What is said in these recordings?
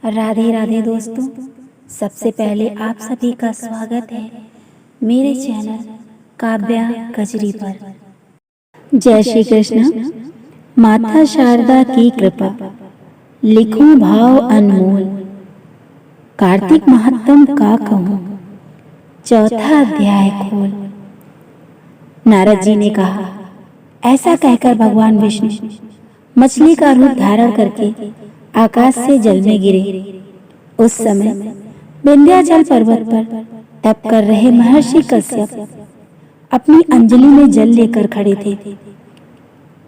राधे राधे दोस्तों। सबसे पहले आप सभी का स्वागत है मेरे चैनल काव्या कजरी पर। जय श्री कृष्ण। माता शारदा की कृपा, लिखूं भाव अनमोल, कार्तिक महात्म का कहूँ, चौथा अध्याय खोल। नारद जी ने कहा, ऐसा कहकर भगवान विष्णु मछली का रूप धारण करके आकाश से जल में गिरे। उस समय विंध्याचल पर्वत पर तप कर रहे महर्षि कश्यप अपनी अंजलि में जल लेकर खड़े थे।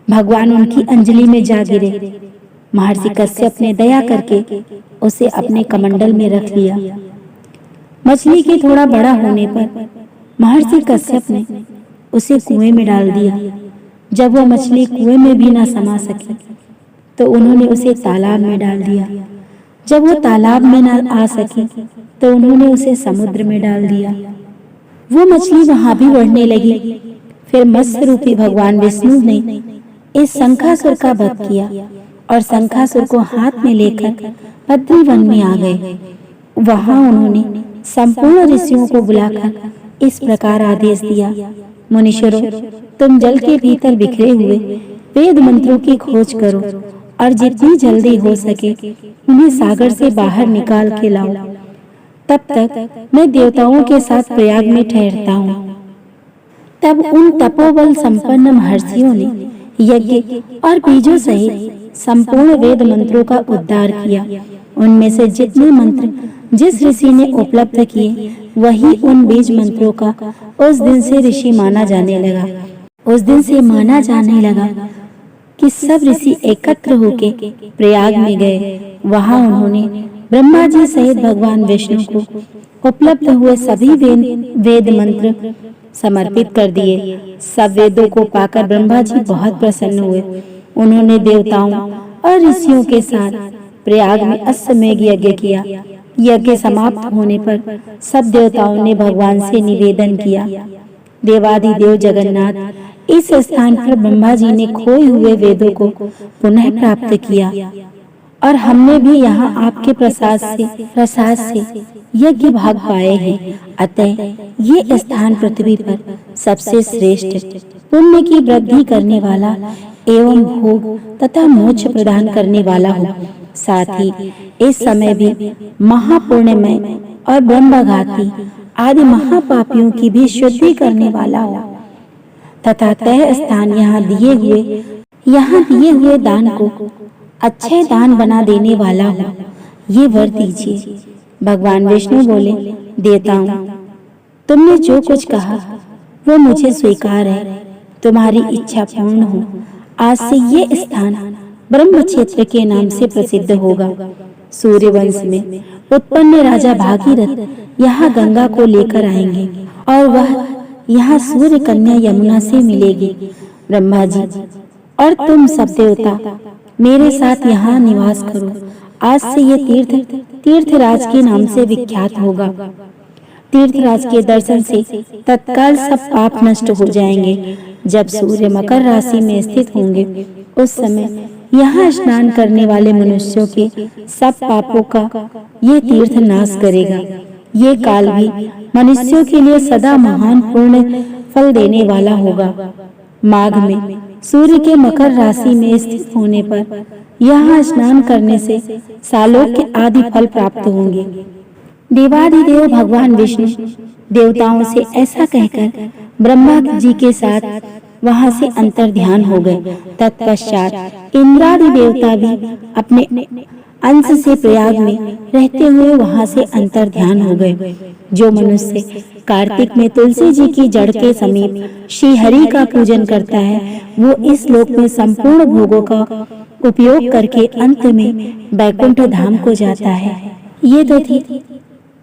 भगवान उनकी अंजलि में जा गिरे। महर्षि कश्यप ने दया करके उसे अपने कमंडल में रख लिया। मछली के थोड़ा बड़ा होने पर महर्षि कश्यप ने उसे कुएं में डाल दिया। जब वह मछली कुएं में भी न समा सकी तो उन्होंने उसे तालाब में डाल दिया। जब वो तालाब में न आ सकी तो उन्होंने उसे समुद्र में डाल दिया। वो मछली वहां भी बढ़ने लगी। फिर मत्स्य रूपी भगवान विष्णु ने इस शंखासुर का वध किया और शंखासुर को हाथ में लेकर बद्री वन में आ गए। वहां उन्होंने संपूर्ण ऋषियों को बुलाकर इस प्रकार आदेश दिया, मुनीश्वरों, तुम जल के भीतर बिखरे हुए वेद मंत्रों की खोज करो और जितनी जल्दी हो सके उन्हें सागर से बाहर निकाल के लाओ। तब तक मैं देवताओं के साथ प्रयाग में ठहरता हूँ। तब उन तपोबल संपन्न महर्षियों ने यज्ञ और बीजों सहित संपूर्ण वेद मंत्रों का उद्धार किया। उनमें से जितने मंत्र जिस ऋषि ने उपलब्ध किए वही उन बीज मंत्रों का उस दिन से ऋषि माना जाने लगा। उस दिन से माना जाने लगा कि सब ऋषि एकत्र होके प्रयाग में गए। वहां उन्होंने ब्रह्मा जी सहित भगवान विष्णु को उपलब्ध हुए सभी वेद मंत्र समर्पित कर दिए। सब वेदों को पाकर ब्रह्मा जी बहुत प्रसन्न हुए। उन्होंने देवताओं और ऋषियों के साथ प्रयाग में अश्वमेध यज्ञ किया। यज्ञ समाप्त होने पर सब देवताओं ने भगवान से निवेदन किया, देवादिदेव जगन्नाथ, इस स्थान पर ब्रह्मा जी ने खोए हुए वेदों को पुनः प्राप्त किया और हमने भी यहाँ आपके प्रसाद से यज्ञ भाग पाए हैं। अतः ये स्थान पृथ्वी पर सबसे श्रेष्ठ, पुण्य की वृद्धि करने वाला एवं भोग तथा मोक्ष प्रदान करने वाला हो। साथ ही इस समय भी महापुण्यमय और ब्रह्मघाती आदि महापापियों की भी शुद्धि करने वाला हो तथा तय स्थान यहाँ दिए हुए दान को अच्छे दान बना देने वाला हो, ये वर दीजिए। भगवान विष्णु बोले, देवताओं, तुमने जो कुछ कहा वो मुझे स्वीकार है। तुम्हारी इच्छा पूर्ण हो। आज से ये स्थान ब्रह्म क्षेत्र के नाम से प्रसिद्ध होगा। सूर्यवंश में उत्पन्न राजा भागीरथ यहाँ गंगा को लेकर आएंगे और वह यहाँ सूर्य कन्या यमुना से मिलेगी। ब्रह्मा जी और तुम सब देवता मेरे साथ यहाँ निवास करो। आज से ये तीर्थराज के नाम से विख्यात होगा। तीर्थराज के दर्शन से तत्काल सब पाप नष्ट हो जाएंगे। जब सूर्य मकर राशि में स्थित होंगे उस समय यहाँ स्नान करने वाले मनुष्यों के सब पापों का ये तीर्थ नाश करेगा। ये काल भी मनुष्यों के लिए सदा महान पुण्य फल देने वाला होगा। माघ में सूर्य के मकर राशि में स्थित होने पर यहाँ स्नान करने से सालों के आदि फल प्राप्त होंगे। देवादिदेव भगवान विष्णु देवताओं से ऐसा कहकर ब्रह्मा जी के साथ वहां से अंतर ध्यान हो गए। तत्पश्चात इंद्रादि देवता भी अपने अंश से प्रयाग में रहते हुए वहां से अंतर ध्यान हो गए। जो मनुष्य कार्तिक में तुलसी जी की जड़ के समीप श्री हरि का पूजन करता है वो इस लोक में संपूर्ण भोगों का उपयोग करके अंत में बैकुंठ धाम को जाता है। ये तो थी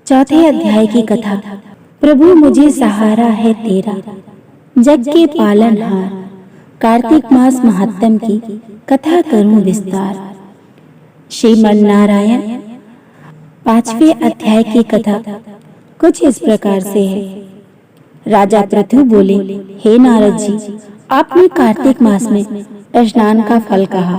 चौथे अध्याय की कथा। प्रभु मुझे सहारा है तेरा, जग के पालनहार, कार्तिक मास महात्म की कथा करूं विस्तार। श्रीमन नारायण पांचवें अध्याय की कथा कुछ इस प्रकार से है। राजा पृथु बोले, हे नारद जी, आपने कार्तिक मास में स्नान का फल कहा।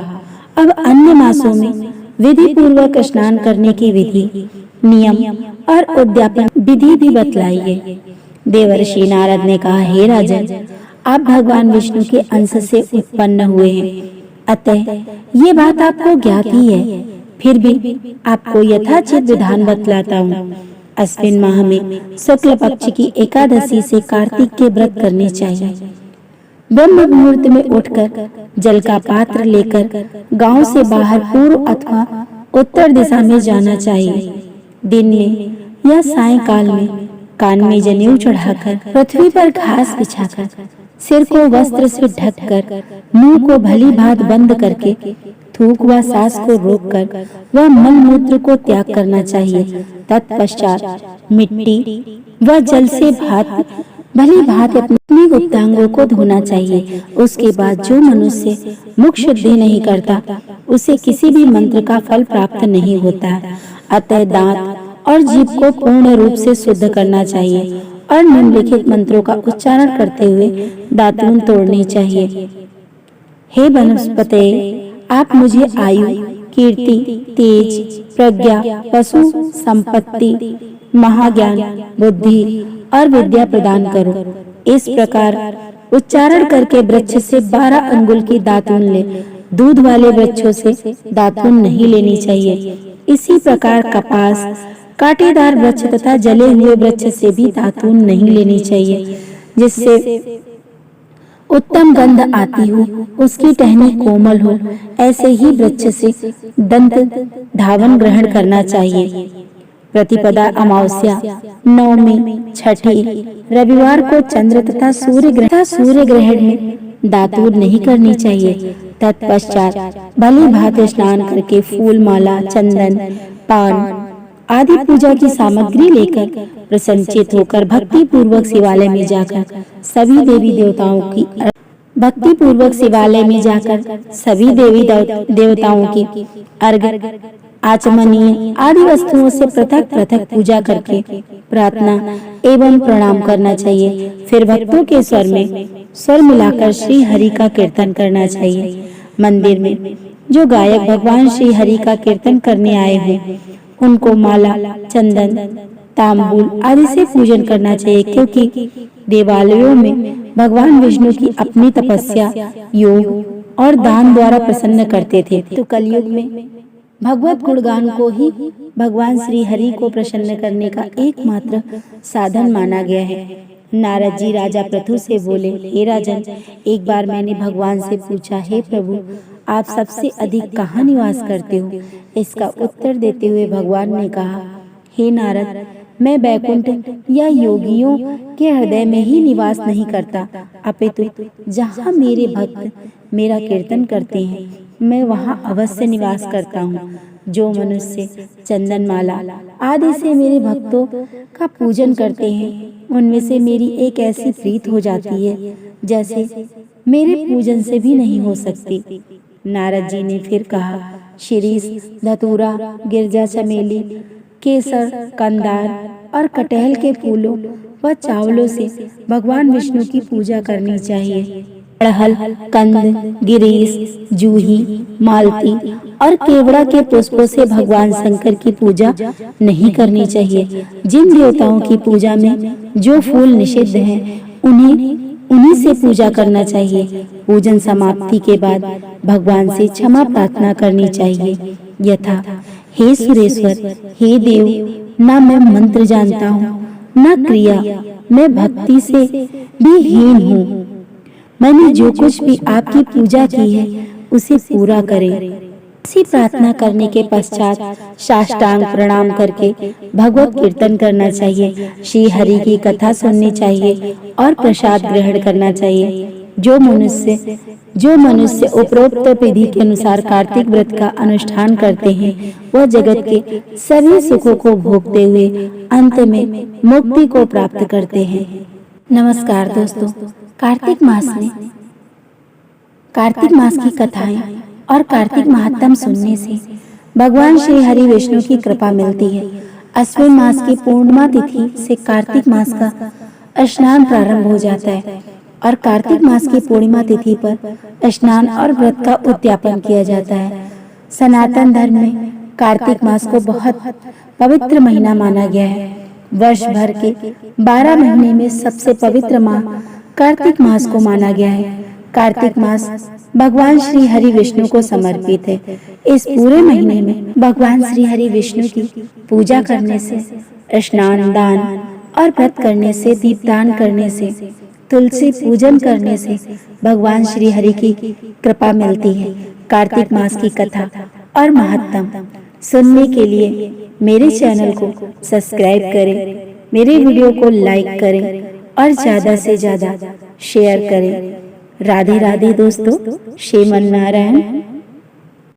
अब अन्य मासों में विधि पूर्वक स्नान करने की विधि, नियम और उद्यापन विधि भी बतलाई है। देवर्षि नारद ने कहा, हे राजन, आप भगवान विष्णु के अंश से उत्पन्न हुए हैं, अतः ये बात आपको ज्ञात ही है। फिर भी आपको यथाचित विधान बतलाता हूँ। अश्विन माह में शुक्ल पक्ष की एकादशी से कार्तिक के व्रत करने चाहिए। ब्रह्म मुहूर्त में उठकर जल का पात्र लेकर गांव से बाहर पूर्व अथवा उत्तर दिशा में जाना चाहिए। दिन में या सायंकाल में कान में जनेऊ चढ़ाकर, पृथ्वी पर घास बिछाकर, सिर को वस्त्र से ढककर, मुंह को भली भांति बंद करके, थूक व सांस को रोककर व मल मूत्र को त्याग करना चाहिए। तत्पश्चात मिट्टी व जल से भली भांति अपने गुप्तांगों को धोना चाहिए। उसके बाद जो मनुष्य मुख शुद्धि नहीं करता, उसे किसी भी मंत्र का फल प्राप्त नहीं होता। अतः दांत और जीभ को पूर्ण रूप से शुद्ध करना चाहिए और निम्नलिखित मंत्रों का उच्चारण करते हुए दातून तोड़नी चाहिए। हे वनस्पते, आप मुझे आयु, कीर्ति, तेज, प्रज्ञा, पशु संपत्ति, महाज्ञान, बुद्धि और विद्या प्रदान करो। इस प्रकार उच्चारण करके वृक्ष से 12 अंगुल की दातून ले। दूध वाले वृक्षों से दातून नहीं लेनी चाहिए। इसी प्रकार कपास, कांटेदार वृक्ष तथा जले हुए वृक्ष से भी दातून नहीं लेनी चाहिए, जिससे उत्तम गंध आती हो, उसकी टहनी कोमल हो। ऐसे ही वृक्ष से दंत धावन ग्रहण करना चाहिए। प्रतिपदा, अमावस्या, नवमी, छठी, रविवार को चंद्र तथा सूर्य ग्रहण में दातून नहीं करनी चाहिए। तत्पश्चात भली भांति स्नान करके फूल माला, चंदन, पान आदि पूजा की सामग्री लेकर प्रसन्नचित होकर भक्ति पूर्वक शिवालय में जाकर सभी देवी देवताओं की अर्घ, आचमनीय आदि वस्तुओं से पृथक पृथक पूजा करके प्रार्थना एवं प्रणाम करना चाहिए। फिर भक्तों के स्वर मिलाकर श्री हरि का कीर्तन करना चाहिए। मंदिर में जो गायक भगवान श्री हरि का कीर्तन करने आए हैं, उनको माला, चंदन, तांबूल आदि से पूजन करना चाहिए, क्योंकि देवालयों में भगवान विष्णु की अपनी तपस्या, योग और दान द्वारा प्रसन्न करते थे। तो कलयुग में भगवत गुणगान को ही भगवान श्री हरि को प्रसन्न करने का एकमात्र साधन माना गया है। नारद जी राजा पृथु से बोले, हे राजन, एक बार मैंने भगवान से पूछा, हे प्रभु, आप सबसे अधिक कहाँ निवास करते हो? इसका उत्तर देते हुए भगवान ने कहा, हे नारद, मैं वैकुंठ या योगियों के हृदय में ही निवास नहीं करता, अपितु जहाँ मेरे भक्त मेरा कीर्तन करते हैं, मैं वहाँ अवश्य निवास करता हूँ। जो मनुष्य चंदन माला आदि से मेरे भक्तों का पूजन करते हैं, उनमें से मेरी एक ऐसी प्रीत हो जाती है जैसे मेरे पूजन से भी नहीं हो सकती। नारद जी ने फिर कहा, शिरीष, धतूरा, गिरजा चमेली, केसर, कंदार और कटहल के फूलों व चावलों से भगवान विष्णु की पूजा करनी चाहिए। अड़हल, कंद, गिरीश, जूही, मालती और केवड़ा के पुष्पों से भगवान शंकर की पूजा नहीं करनी चाहिए। जिन देवताओं की पूजा में जो फूल निषिद्ध हैं, उन्हीं से पूजा करना चाहिए। पूजन समाप्ति के बाद भगवान से क्षमा प्रार्थना करनी चाहिए, यथा, हे सुरेश्वर, हे देव, ना मैं मंत्र जानता हूँ, ना क्रिया, मैं भक्ति से भी हीन हूँ। मैंने जो कुछ भी आपकी पूजा की है, उसे पूरा करें। इसी प्रार्थना करने के पश्चात साष्टांग प्रणाम करके भगवत कीर्तन करना चाहिए, श्री हरि की कथा सुननी चाहिए और प्रसाद ग्रहण करना चाहिए। जो मनुष्य उपरोक्त विधि के अनुसार कार्तिक व्रत का अनुष्ठान करते हैं, वह जगत के सभी सुखों को भोगते हुए अंत में मुक्ति को प्राप्त करते हैं। नमस्कार दोस्तों, कार्तिक मास की कथाएं और कार्तिक महात्म सुनने से भगवान श्री हरि विष्णु की कृपा मिलती है। अश्विन मास की पूर्णिमा तिथि से कार्तिक मास का स्नान प्रारंभ हो जाता है और कार्तिक मास की पूर्णिमा तिथि पर स्नान और व्रत का उद्यापन किया जाता है। सनातन धर्म में कार्तिक मास को बहुत पवित्र महीना माना गया है। वर्ष भर के 12 महीने में सबसे पवित्र माह कार्तिक मास को माना गया है। कार्तिक मास भगवान श्री हरि विष्णु को समर्पित है। इस पूरे महीने में भगवान श्री हरि विष्णु की पूजा करने से, स्नान, दान और व्रत करने से, दीपदान करने से, तुलसी पूजन करने से भगवान श्री हरि की कृपा मिलती है। कार्तिक मास की कथा और महत्तम सुनने के लिए मेरे चैनल को सब्सक्राइब करें, मेरे वीडियो को लाइक करें और ज़्यादा से ज़्यादा शेयर करें। राधे राधे दोस्तों, श्रीमन नारायण।